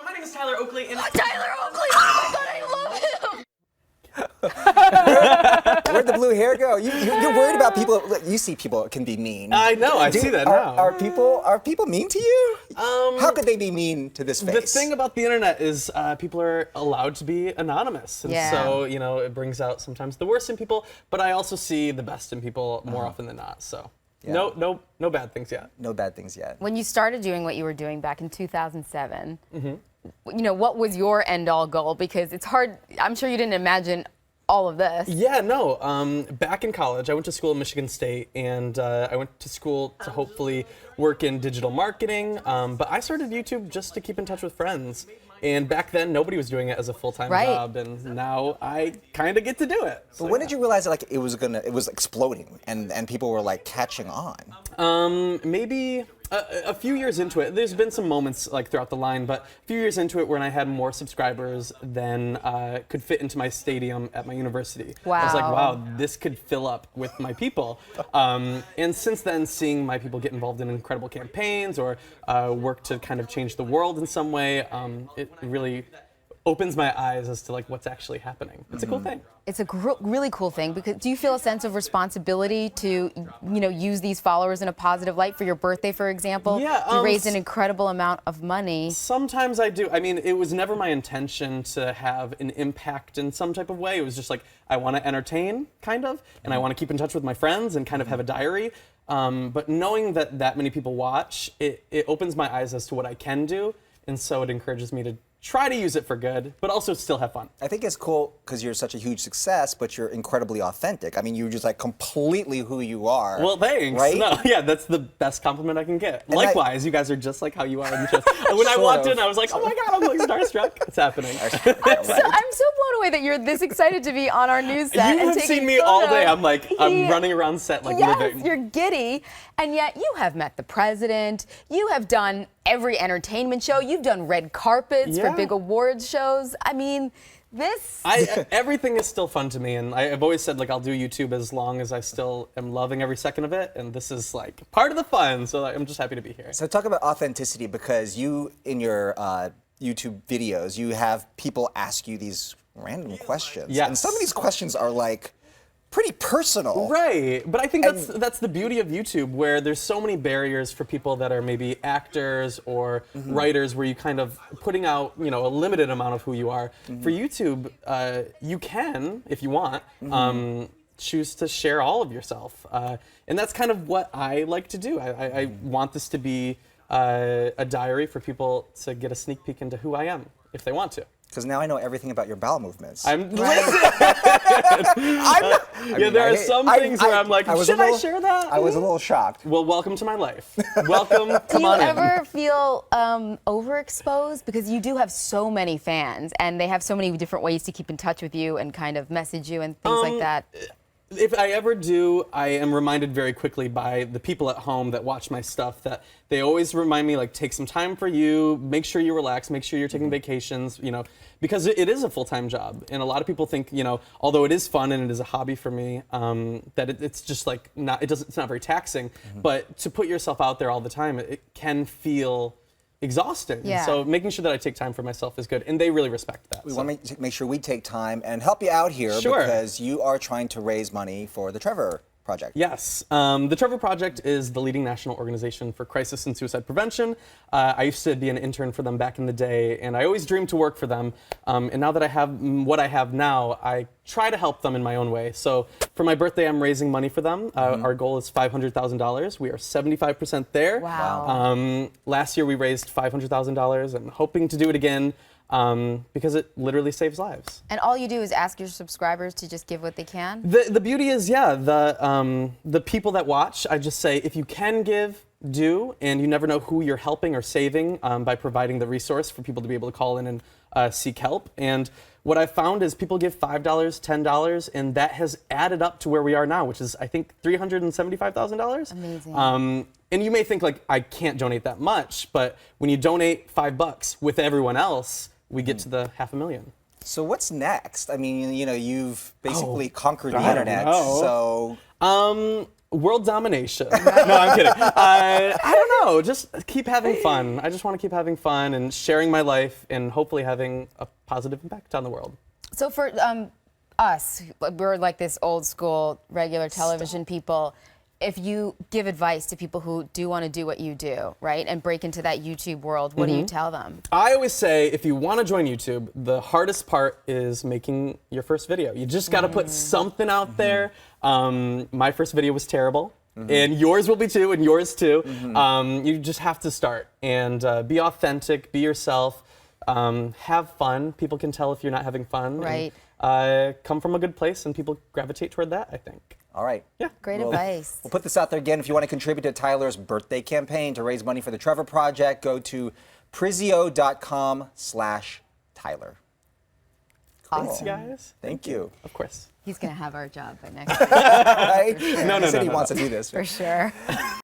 my name is Tyler Oakley, and Tyler Oakley! Oh my god, I love him! Where'd the blue hair go? You're worried about people. You see people can be mean. I know. I see that now. Are people mean to you? How could they be mean to this face? The thing about the internet is people are allowed to be anonymous, and so it brings out sometimes the worst in people. But I also see the best in people more often than not. So no bad things yet. No bad things yet. When you started doing what you were doing back in 2007, what was your end-all goal? Because it's hard. I'm sure you didn't imagine all of this. Yeah, no. Back in college, I went to school at Michigan State, and I went to school to hopefully work in digital marketing. But I started YouTube just to keep in touch with friends. And back then, nobody was doing it as a full-time job, and now I kind of get to do it. So, but when did you realize that it was exploding and people were like catching on? Maybe a few years into it. There's been some moments like throughout the line, but a few years into it when I had more subscribers than could fit into my stadium at my university. Wow. I was like, wow, this could fill up with my people. And since then, seeing my people get involved in incredible campaigns or work to kind of change the world in some way, it really opens my eyes as to like what's actually happening. It's a cool thing. It's a really cool thing, because do you feel a sense of responsibility to, use these followers in a positive light? For your birthday, for example, you raised an incredible amount of money. Sometimes I do. I mean, it was never my intention to have an impact in some type of way. It was just like, I want to entertain, kind of, and I want to keep in touch with my friends and kind of have a diary. But knowing that many people watch, it opens my eyes as to what I can do, and so it encourages me to try to use it for good, but also still have fun. I think it's cool because you're such a huge success, but you're incredibly authentic. I mean, you're just like completely who you are. Well, thanks. Right? No, yeah, that's the best compliment I can get. And likewise, you guys are just like how you are in the show. When I walked in, I was like, oh my God, I'm like starstruck. It's happening. I'm so blown away that you're this excited to be on our news set. You and have taking seen me photos. all day. I'm like, I'm running around set like living. Yes, you're giddy. And yet you have met the president. You have done every entertainment show. You've done red carpets for big awards shows. I mean, everything is still fun to me, and I've always said like I'll do YouTube as long as I still am loving every second of it, and this is like part of the fun. So I'm just happy to be here. So talk about authenticity, because you in your YouTube videos, you have people ask you these random questions, and some of these questions are like pretty personal. Right, but I think that's the beauty of YouTube, where there's so many barriers for people that are maybe actors or writers, where you kind of putting out, a limited amount of who you are. For YouTube, you can, if you want, choose to share all of yourself. And that's kind of what I like to do. I want this to be a diary for people to get a sneak peek into who I am, if they want to. Because now I know everything about your bowel movements. There are some things where I'm like, should I share that? I was a little shocked. Well, welcome to my life. Welcome, come on in. Do you ever feel overexposed? Because you do have so many fans, and they have so many different ways to keep in touch with you and kind of message you and things like that. If I ever do, I am reminded very quickly by the people at home that watch my stuff that they always remind me, like, take some time for you, make sure you relax, make sure you're taking vacations, because it is a full-time job. And a lot of people think, although it is fun and it is a hobby for me, that it's just like it's not very taxing. But to put yourself out there all the time, it can feel exhausting. Yeah. So making sure that I take time for myself is good, and they really respect that. We want to make sure we take time and help you out here, because you are trying to raise money for the Trevor Project. Yes. The Trevor Project is the leading national organization for crisis and suicide prevention. I used to be an intern for them back in the day, and I always dreamed to work for them. And now that I have what I have now, I try to help them in my own way. So for my birthday, I'm raising money for them. Our goal is $500,000. We are 75% there. Wow. Last year, we raised $500,000. I'm hoping to do it again. Because it literally saves lives. And all you do is ask your subscribers to just give what they can? The beauty is, the people that watch, I just say, if you can give, do, and you never know who you're helping or saving by providing the resource for people to be able to call in and seek help. And what I've found is people give $5, $10, and that has added up to where we are now, which is, I think, $375,000. Amazing. And you may think, like, I can't donate that much, but when you donate $5 with everyone else, we get to the $500,000. So what's next? I mean, you've basically conquered the internet. So World domination. No, I'm kidding. I don't know. Just keep having fun. I just want to keep having fun and sharing my life and hopefully having a positive impact on the world. So for us, we're like this old school regular television people. If you give advice to people who do want to do what you do, right, and break into that YouTube world, what do you tell them? I always say if you want to join YouTube, the hardest part is making your first video. You just got to put something out there. My first video was terrible. And yours will be too, and yours too. You just have to start and be authentic, be yourself, have fun. People can tell if you're not having fun. Right. And, come from a good place, and people gravitate toward that, I think. All right. Yeah. Great advice. We'll put this out there again. If you want to contribute to Tyler's birthday campaign to raise money for the Trevor Project, go to prizio.com/Tyler. Thanks, guys. Thank you. Of course. He's going to have our job by next Right? No, He said he wants to do this. For sure.